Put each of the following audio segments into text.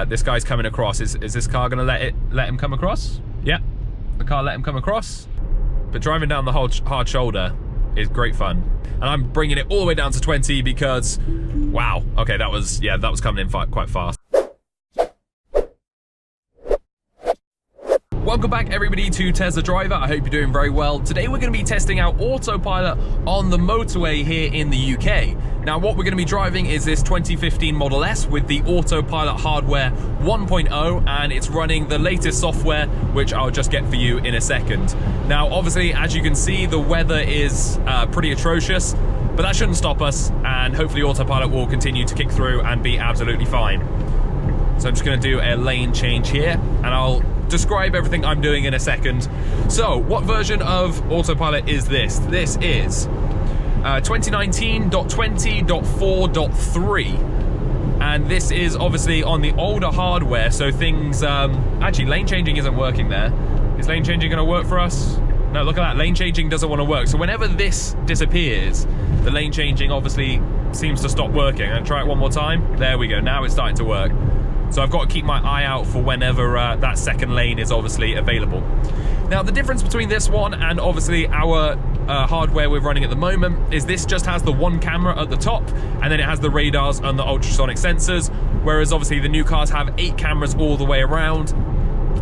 This guy's coming across. Is this car gonna let him come across? Yeah, the car let him come across. But driving down the hard shoulder is great fun. And I'm bringing it all the way down to 20 because, wow, okay, that was coming in quite fast. Welcome back everybody to Tesla Driver. I hope you're doing very well. Today we're going to be testing out Autopilot on the motorway here in the UK. Now what we're going to be driving is this 2015 Model S with the Autopilot hardware 1.0, and it's running the latest software, which I'll just get for you in a second. Now obviously, as you can see, the weather is pretty atrocious, but that shouldn't stop us, and hopefully Autopilot will continue to kick through and be absolutely fine. So I'm just going to do a lane change here, and I'll describe everything I'm doing in a second. So, what version of Autopilot is this? This is 2019.20.4.3, and this is obviously on the older hardware, so things... actually, lane changing isn't working there. Is lane changing going to work for us? No, look at that. Lane changing doesn't want to work. So whenever this disappears, the lane changing obviously seems to stop working. I'm going to try it one more time. There we go. Now it's starting to work. So I've got to keep my eye out for whenever that second lane is obviously available. Now the difference between this one and obviously our hardware we're running at the moment is this just has the one camera at the top, and then it has the radars and the ultrasonic sensors, whereas obviously the new cars have 8 cameras all the way around,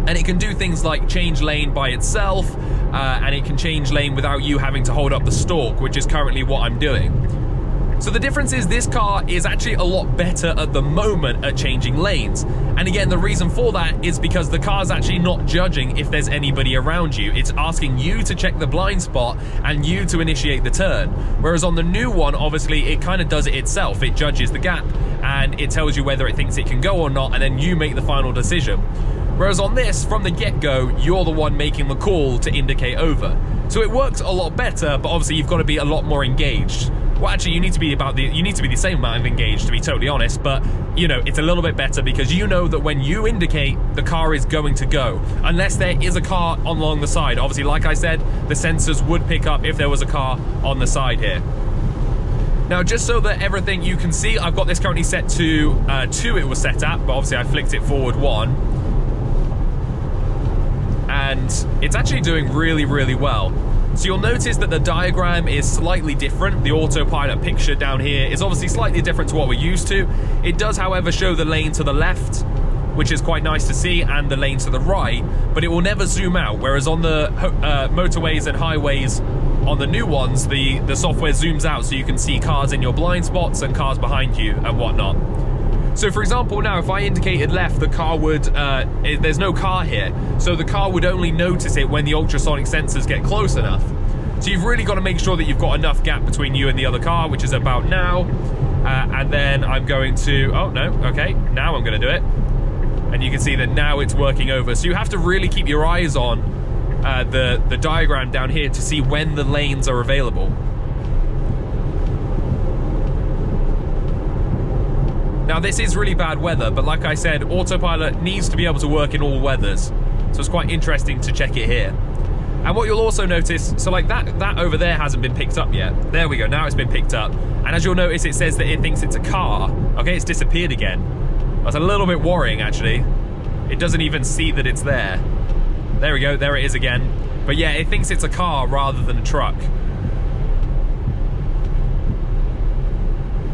and it can do things like change lane by itself, and it can change lane without you having to hold up the stalk, which is currently what I'm doing. So the difference is this car is actually a lot better at the moment at changing lanes. And again, the reason for that is because the car's actually not judging if there's anybody around you. It's asking you to check the blind spot and you to initiate the turn. Whereas on the new one, obviously, it kind of does it itself. It judges the gap and it tells you whether it thinks it can go or not, and then you make the final decision. Whereas on this, from the get-go, you're the one making the call to indicate over. So it works a lot better, but obviously you've got to be a lot more engaged. Well, actually, you need to be the same amount of engaged, to be totally honest, but, you know, it's a little bit better because you know that when you indicate, the car is going to go, unless there is a car along the side. Obviously, like I said, the sensors would pick up if there was a car on the side here. Now, just so that everything you can see, I've got this currently set to 2 it was set at, but obviously I flicked it forward 1. And it's actually doing really, really well. So you'll notice that the diagram is slightly different. The Autopilot picture down here is obviously slightly different to what we're used to. It does, however, show the lane to the left, which is quite nice to see, and the lane to the right, but it will never zoom out, whereas on the motorways and highways, on the new ones, the software zooms out so you can see cars in your blind spots and cars behind you and whatnot. So for example, now if I indicated left, the car would, there's no car here, so the car would only notice it when the ultrasonic sensors get close enough. So you've really got to make sure that you've got enough gap between you and the other car, which is about now. And then I'm going to, oh no, okay, now I'm going to do it. And you can see that now it's working over. So you have to really keep your eyes on the diagram down here to see when the lanes are available. Now this is really bad weather, but like I said, Autopilot needs to be able to work in all weathers. So it's quite interesting to check it here. And what you'll also notice, so like that over there hasn't been picked up yet. There we go, now it's been picked up. And as you'll notice, it says that it thinks it's a car. Okay, it's disappeared again. That's a little bit worrying, actually. It doesn't even see that it's there. There we go, there it is again. But yeah, it thinks it's a car rather than a truck.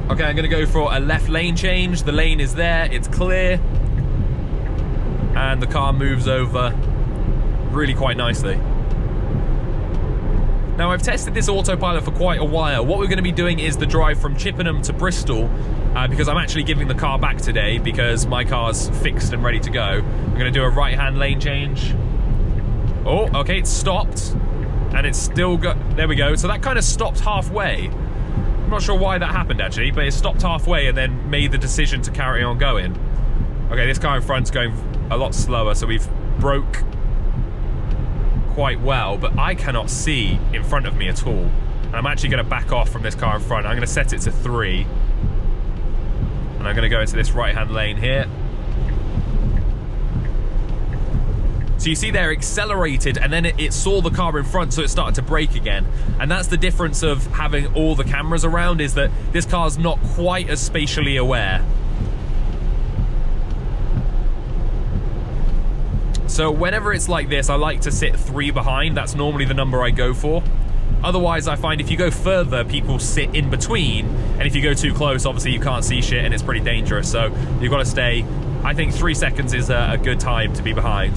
Okay, I'm gonna go for a left lane change. The lane is there, it's clear. And the car moves over really quite nicely. Now I've tested this Autopilot for quite a while. What we're gonna be doing is the drive from Chippenham to Bristol, because I'm actually giving the car back today because my car's fixed and ready to go. I'm gonna do a right-hand lane change. Oh, okay, it's stopped. And it's still got, there we go. So that kind of stopped halfway. I'm not sure why that happened actually, but it stopped halfway and then made the decision to carry on going. Okay, this car in front's going a lot slower, so we've broke quite well, but I cannot see in front of me at all. And I'm actually going to back off from this car in front. I'm going to set it to 3. And I'm going to go into this right-hand lane here. So you see there, it accelerated, and then it saw the car in front, so it started to brake again. And that's the difference of having all the cameras around, is that this car's not quite as spatially aware. So whenever it's like this, I like to sit 3 behind. That's normally the number I go for. Otherwise, I find if you go further, people sit in between, and if you go too close, obviously you can't see shit and it's pretty dangerous. So you've got to stay. I think 3 seconds is a good time to be behind.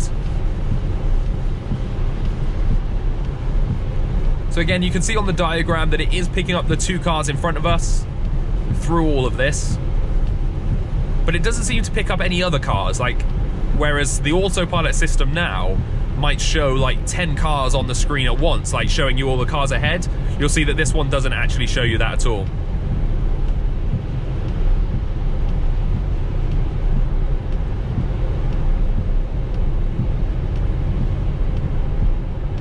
So again, you can see on the diagram that it is picking up the 2 cars in front of us through all of this. But it doesn't seem to pick up any other cars, like, whereas the autopilot system now might show like 10 cars on the screen at once, like showing you all the cars ahead. You'll see that this one doesn't actually show you that at all.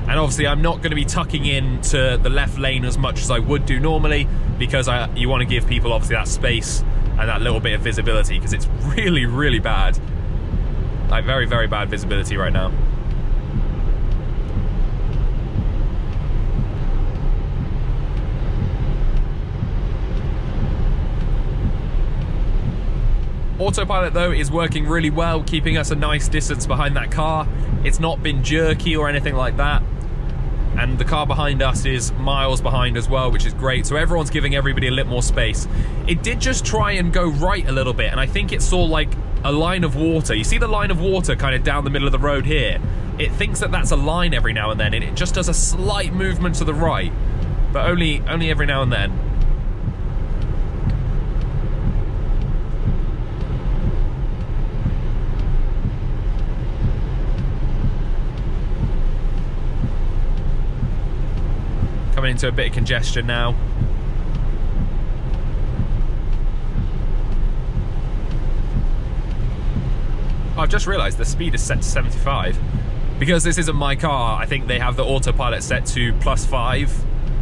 And obviously I'm not going to be tucking into the left lane as much as I would do normally, because you want to give people obviously that space and that little bit of visibility, because it's really, really bad. Like very, very bad visibility right now. Autopilot though is working really well, keeping us a nice distance behind that car. It's not been jerky or anything like that. And the car behind us is miles behind as well, which is great. So everyone's giving everybody a little more space. It did just try and go right a little bit, and I think it saw like a line of water. You see the line of water kind of down the middle of the road here? It thinks that that's a line every now and then, and it just does a slight movement to the right, but only every now and then. Coming into a bit of congestion now. I've just realised the speed is set to 75. Because this isn't my car, I think they have the autopilot set to +5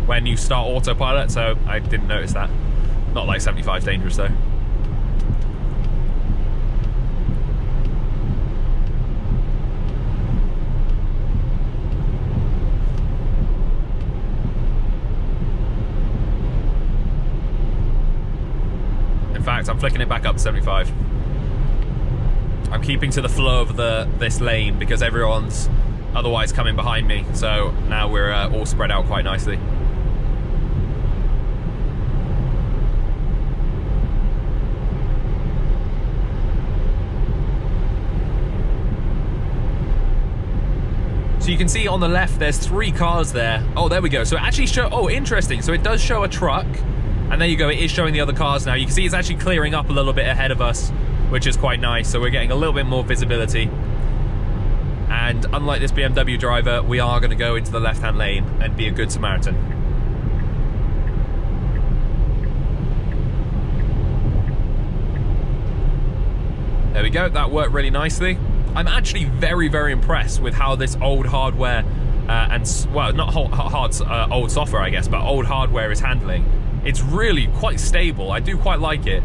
when you start autopilot, so I didn't notice that. Not like 75 dangerous though. In fact, I'm flicking it back up to 75. I'm keeping to the flow of this lane because everyone's otherwise coming behind me. So now we're all spread out quite nicely. So you can see on the left, there's 3 cars there. Oh, there we go. So it actually oh, interesting. So it does show a truck. And there you go, it is showing the other cars now. You can see it's actually clearing up a little bit ahead of us, which is quite nice. So we're getting a little bit more visibility. And unlike this BMW driver, we are going to go into the left-hand lane and be a good Samaritan. There we go, that worked really nicely. I'm actually very, very impressed with how this old hardware well, not old software, I guess, but old hardware is handling. It's really quite stable. I do quite like it.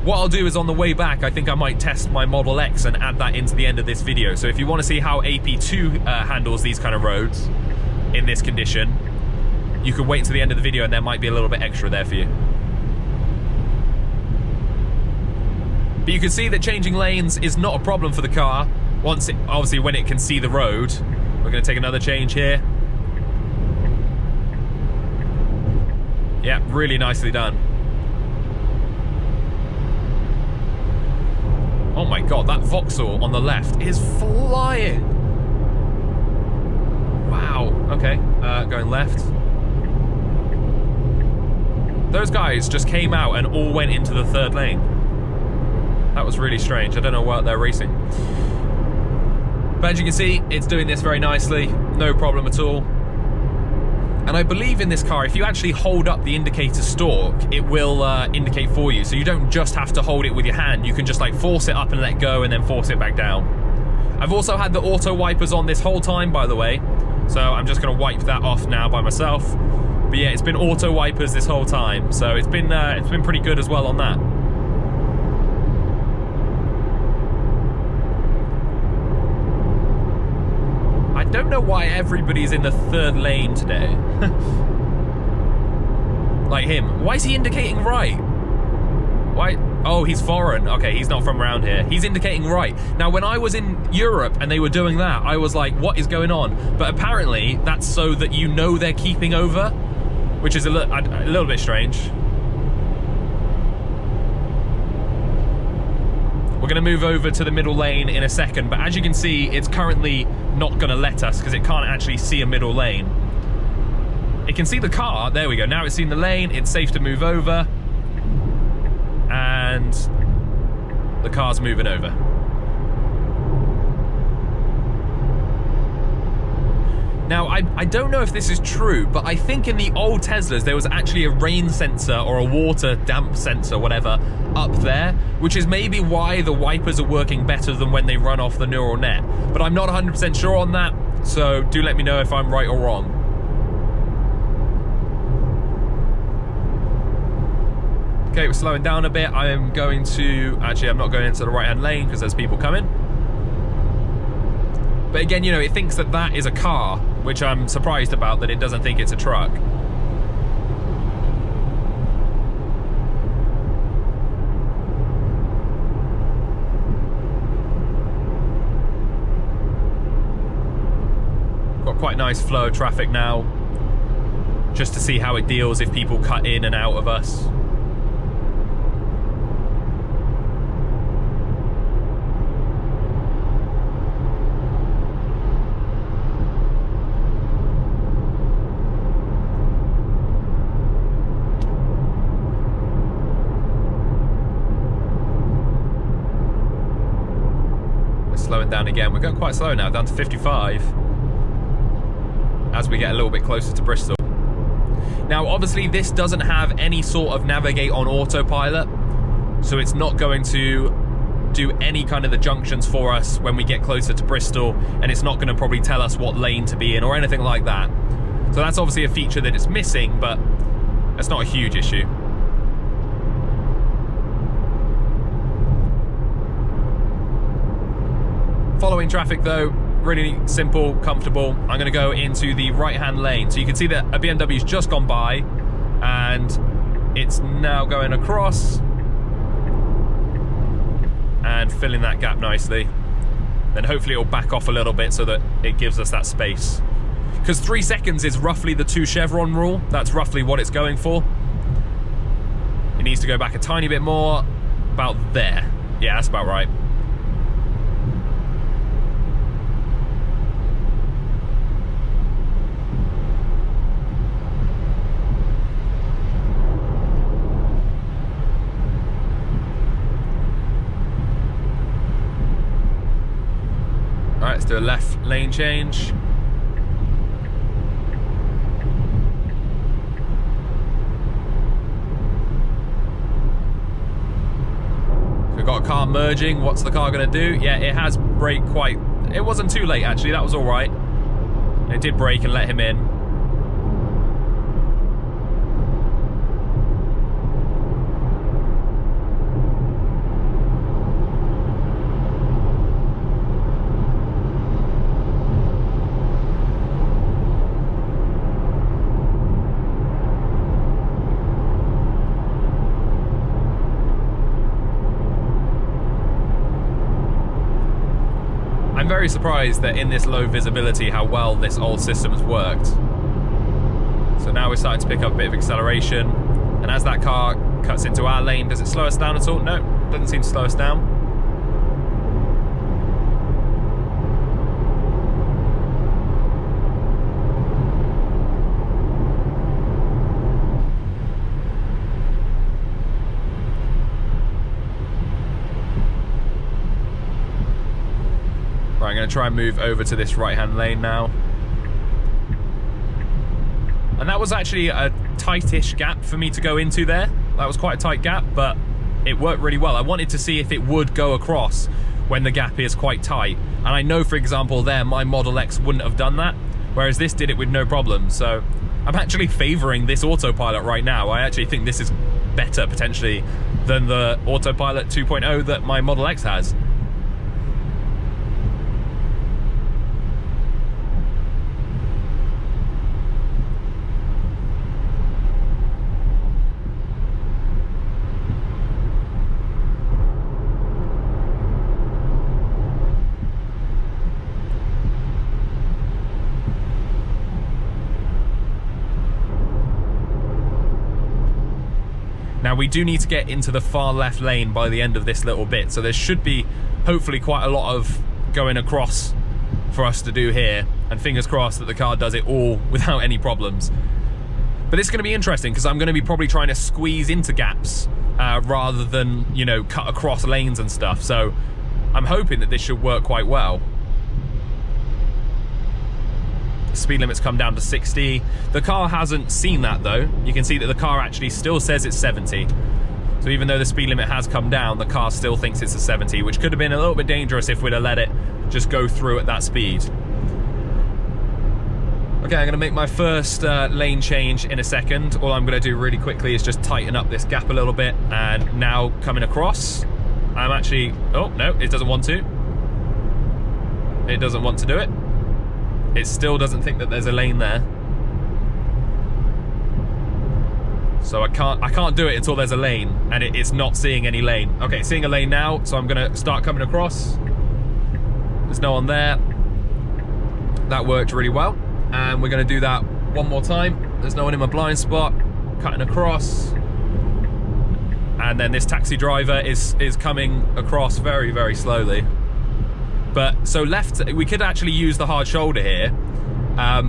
What I'll do is on the way back, I think I might test my Model X and add that into the end of this video. So if you want to see how AP2 handles these kind of roads in this condition, you can wait until the end of the video and there might be a little bit extra there for you. But you can see that changing lanes is not a problem for the car. Obviously when it can see the road. We're going to take another change here. Yeah, really nicely done. Oh my god, that Vauxhall on the left is flying. Wow, okay, going left. Those guys just came out and all went into the 3rd lane. That was really strange. I don't know what they're racing. But as you can see, it's doing this very nicely. No problem at all. And I believe in this car, if you actually hold up the indicator stalk, it will indicate for you. So you don't just have to hold it with your hand. You can just like force it up and let go and then force it back down. I've also had the auto wipers on this whole time, by the way. So I'm just going to wipe that off now by myself. But yeah, it's been auto wipers this whole time. So it's been pretty good as well on that. I don't know why everybody's in the 3rd lane today. Like him. Why is he indicating right? Why? Oh, he's foreign. Okay, he's not from around here. He's indicating right. Now, when I was in Europe and they were doing that, I was like, what is going on? But apparently, that's so that you know they're keeping over, which is a little bit strange. We're going to move over to the middle lane in a second, but as you can see, it's currently not going to let us because it can't actually see a middle lane. It can see the car. There we go. Now it's seen the lane. It's safe to move over. And the car's moving over. Now, I don't know if this is true, but I think in the old Teslas, there was actually a rain sensor or a water damp sensor, whatever, up there, which is maybe why the wipers are working better than when they run off the neural net. But I'm not 100% sure on that, so do let me know if I'm right or wrong. Okay, we're slowing down a bit. I am going to... Actually, I'm not going into the right-hand lane because there's people coming. But again, you know, it thinks that that is a car, which I'm surprised about, that it doesn't think it's a truck. Got quite a nice flow of traffic now, just to see how it deals if people cut in and out of us. Slowing down again. We're going quite slow now, down to 55 as we get a little bit closer to Bristol. Now, obviously, this doesn't have any sort of navigate on autopilot, so it's not going to do any kind of the junctions for us when we get closer to Bristol, and it's not going to probably tell us what lane to be in or anything like that. So that's obviously a feature that it's missing, but it's not a huge issue. Following traffic though, really simple, comfortable. I'm going to go into the right-hand lane. So you can see that a BMW's just gone by and it's now going across and filling that gap nicely. Then hopefully it'll back off a little bit so that it gives us that space. Because 3 seconds is roughly the 2 chevron rule. That's roughly what it's going for. It needs to go back a tiny bit more, about there. Yeah, that's about right. Alright, let's do a left lane change. So we've got a car merging. What's the car going to do? Yeah, it has braked quite... It wasn't too late, actually. That was alright. It did brake and let him in. I'm very surprised that in this low visibility how well this old system has worked. So now we're starting to pick up a bit of acceleration, and as that car cuts into our lane, does it slow us down at all? No, doesn't seem to slow us down. Right, I'm going to try and move over to this right-hand lane now. And that was actually a tightish gap for me to go into there. That was quite a tight gap, but it worked really well. I wanted to see if it would go across when the gap is quite tight. And I know, for example, there, my Model X wouldn't have done that, whereas this did it with no problem. So I'm actually favoring this autopilot right now. I actually think this is better, potentially, than the Autopilot 2.0 that my Model X has. And we do need to get into the far left lane by the end of this little bit. So there should be hopefully quite a lot of going across for us to do here. And fingers crossed that the car does it all without any problems. But it's going to be interesting because I'm going to be probably trying to squeeze into gaps rather than, you know, cut across lanes and stuff. So I'm hoping that this should work quite well. Speed limit's come down to 60. The car hasn't seen that though. You can see that the car actually still says it's 70. So even though the speed limit has come down, the car still thinks it's a 70, which could have been a little bit dangerous if we'd have let it just go through at that speed. Okay, I'm gonna make my first lane change in a second. All I'm gonna do really quickly is just tighten up this gap a little bit, and now coming across, I'm actually, oh no, it doesn't want to. It doesn't want to do it. It still doesn't think that there's a lane there. So I can't do it until there's a lane, and it's not seeing any lane. Okay, seeing a lane now, so I'm gonna start coming across. There's no one there. That worked really well. And we're gonna do that one more time. There's no one in my blind spot. Cutting across. And then this taxi driver is coming across very, very slowly. But so left, we could actually use the hard shoulder here,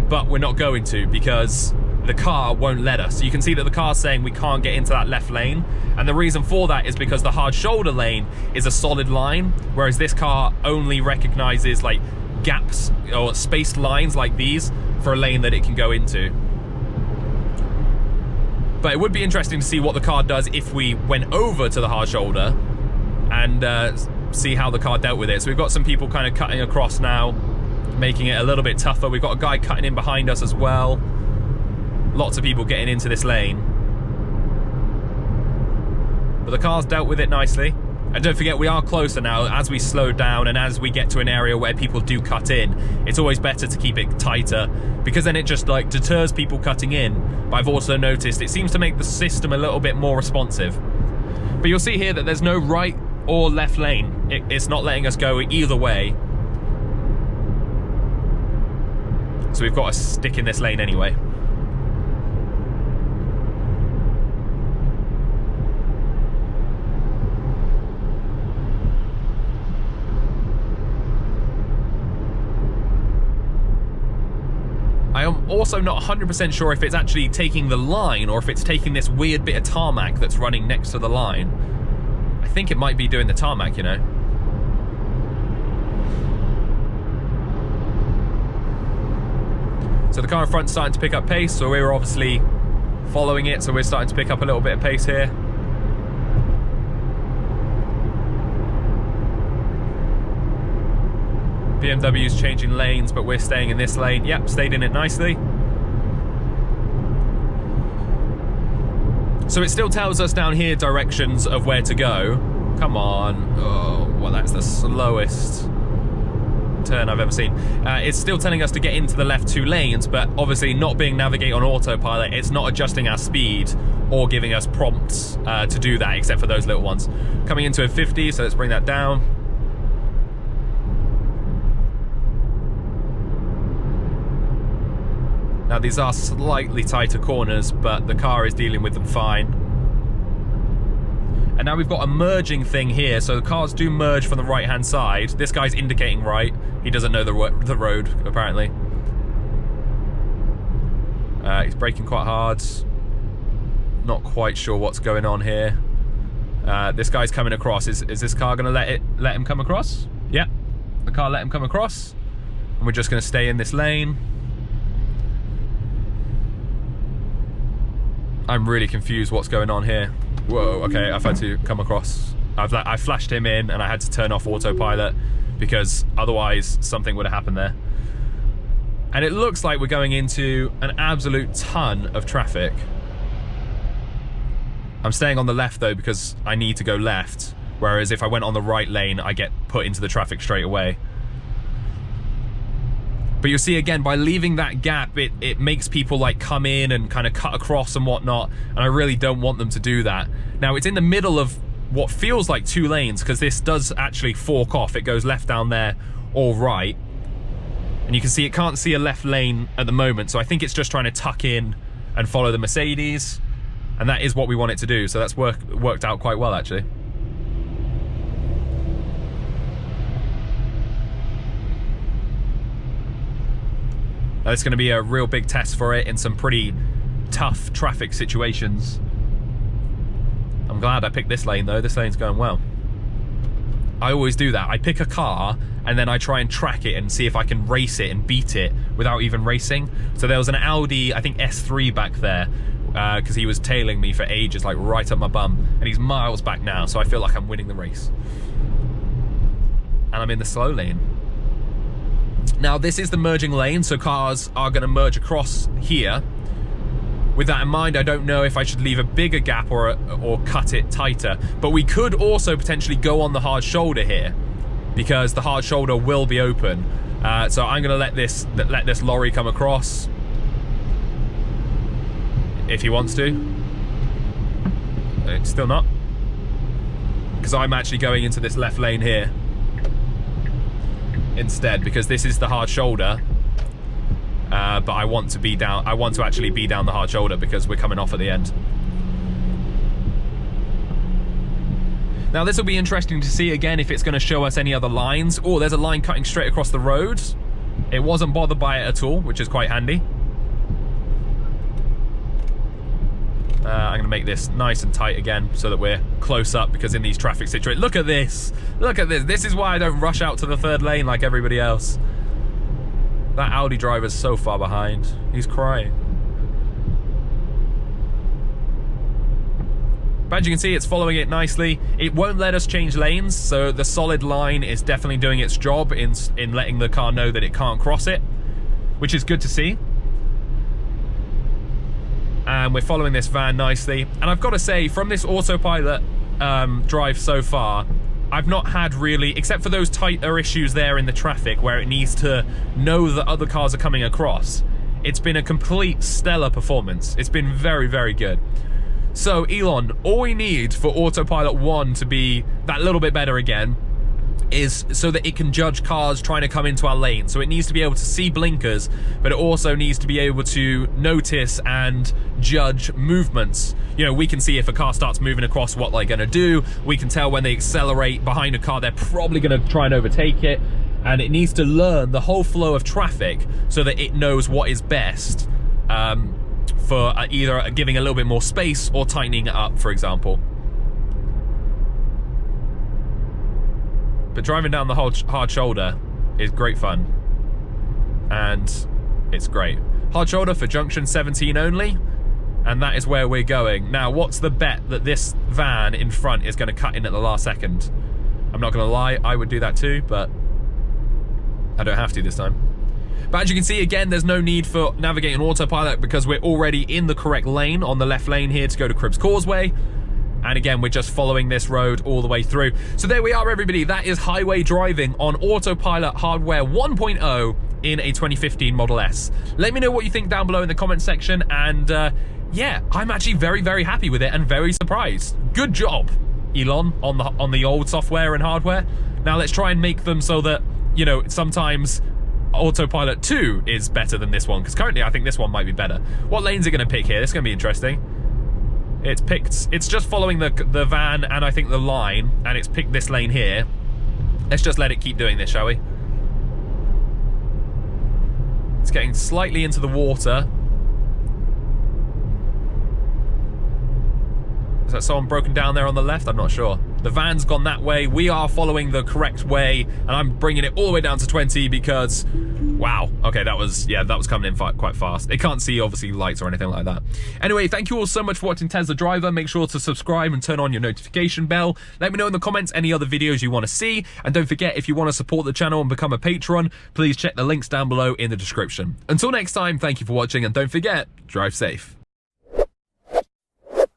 but we're not going to because the car won't let us. So you can see that the car's saying we can't get into that left lane. And the reason for that is because the hard shoulder lane is a solid line, whereas this car only recognizes like gaps or spaced lines like these for a lane that it can go into. But it would be interesting to see what the car does if we went over to the hard shoulder and see how the car dealt with it. So we've got some people kind of cutting across now, making it a little bit tougher. We've got a guy cutting in behind us as well. Lots of people getting into this lane. But the car's dealt with it nicely. And don't forget, we are closer now. As we slow down and as we get to an area where people do cut in, it's always better to keep it tighter because then it just like deters people cutting in. But I've also noticed it seems to make the system a little bit more responsive. But you'll see here that there's no right or left lane. It's not letting us go either way. So we've got to stick in this lane anyway. I am also not 100% sure if it's actually taking the line or if it's taking this weird bit of tarmac that's running next to the line. I think it might be doing the tarmac, you know. So the car in front's starting to pick up pace, so we're obviously following it, so we're starting to pick up a little bit of pace here. BMW's changing lanes, but we're staying in this lane. Yep, stayed in it nicely. So it still tells us down here directions of where to go. Come on. Oh, well, that's the slowest turn I've ever seen. It's still telling us to get into the left two lanes, but obviously not being navigate on autopilot, it's not adjusting our speed or giving us prompts to do that, except for those little ones. Coming into a 50, so let's bring that down. Now these are slightly tighter corners, but the car is dealing with them fine. And now we've got a merging thing here, so the cars do merge from the right-hand side. This guy's indicating right. He doesn't know the road, apparently. He's braking quite hard. Not quite sure what's going on here. This guy's coming across. Is this car going to let him come across? Yeah, the car let him come across. And we're just going to stay in this lane. I'm really confused what's going on here. Whoa, okay, I've had to come across. I flashed him in and I had to turn off autopilot because otherwise something would have happened there. And it looks like we're going into an absolute ton of traffic. I'm staying on the left though because I need to go left, whereas if I went on the right lane, I get put into the traffic straight away. But you'll see again, by leaving that gap, it makes people like come in and kind of cut across and whatnot, and I really don't want them to do that. Now it's in the middle of what feels like two lanes, because this does actually fork off. It goes left down there or right. And you can see it can't see a left lane at the moment, so I think it's just trying to tuck in and follow the Mercedes. And that is what we want it to do, so that's worked out quite well, actually. Now, it's going to be a real big test for it in some pretty tough traffic situations. I'm glad I picked this lane, though. This lane's going well. I always do that. I pick a car, and then I try and track it and see if I can race it and beat it without even racing. So there was an Audi, I think S3 back there, because he was tailing me for ages, like right up my bum, and he's miles back now, so I feel like I'm winning the race. And I'm in the slow lane. Now, this is the merging lane, so cars are going to merge across here. With that in mind, I don't know if I should leave a bigger gap or cut it tighter, but we could also potentially go on the hard shoulder here, because the hard shoulder will be open. So I'm going to let this lorry come across if he wants to. It's still not, because I'm actually going into this left lane here instead, because this is the hard shoulder. But I want to be down. I want to actually be down the hard shoulder because we're coming off at the end. Now, this will be interesting to see again if it's going to show us any other lines. Oh, there's a line cutting straight across the road. It wasn't bothered by it at all, which is quite handy. I'm going to make this nice and tight again so that we're close up, because in these traffic situations... Look at this! Look at this! This is why I don't rush out to the third lane like everybody else. That Audi driver's so far behind. He's crying. But as you can see, it's following it nicely. It won't let us change lanes, so the solid line is definitely doing its job in letting the car know that it can't cross it, which is good to see. And we're following this van nicely. And I've got to say, from this autopilot drive so far, I've not had really, except for those tighter issues there in the traffic where it needs to know that other cars are coming across, it's been a complete stellar performance. It's been very, very good. So, Elon, all we need for Autopilot 1 to be that little bit better again is so that it can judge cars trying to come into our lane. So it needs to be able to see blinkers, but it also needs to be able to notice and judge movements. You know, we can see if a car starts moving across, what they're going to do. We can tell when they accelerate behind a car, they're probably going to try and overtake it. And it needs to learn the whole flow of traffic so that it knows what is best for either giving a little bit more space or tightening it up, for example. But driving down the whole hard shoulder is great fun. And it's great. Hard shoulder for junction 17 only. And that is where we're going. Now, what's the bet that this van in front is going to cut in at the last second? I'm not going to lie, I would do that too, but I don't have to this time. But as you can see, again, there's no need for navigating autopilot because we're already in the correct lane on the left lane here to go to Cribbs Causeway. And again, we're just following this road all the way through. So there we are, everybody. That is highway driving on Autopilot Hardware 1.0 in a 2015 Model S. Let me know what you think down below in the comment section. And yeah, I'm actually very, very happy with it and very surprised. Good job, Elon, on the old software and hardware. Now let's try and make them so that, you know, sometimes Autopilot 2 is better than this one, because currently I think this one might be better. What lane's it going to pick here? This is going to be interesting. It's just following the van and I think the line, and it's picked this lane here. Let's just let it keep doing this, shall we? It's getting slightly into the water. Is that someone broken down there on the left? I'm not sure. The van's gone that way. We are following the correct way, and I'm bringing it all the way down to 20 because, wow. Okay, that was coming in quite fast. It can't see, obviously, lights or anything like that. Anyway, thank you all so much for watching Tesla Driver. Make sure to subscribe and turn on your notification bell. Let me know in the comments any other videos you want to see. And don't forget, if you want to support the channel and become a patron, please check the links down below in the description. Until next time, thank you for watching, and don't forget, drive safe.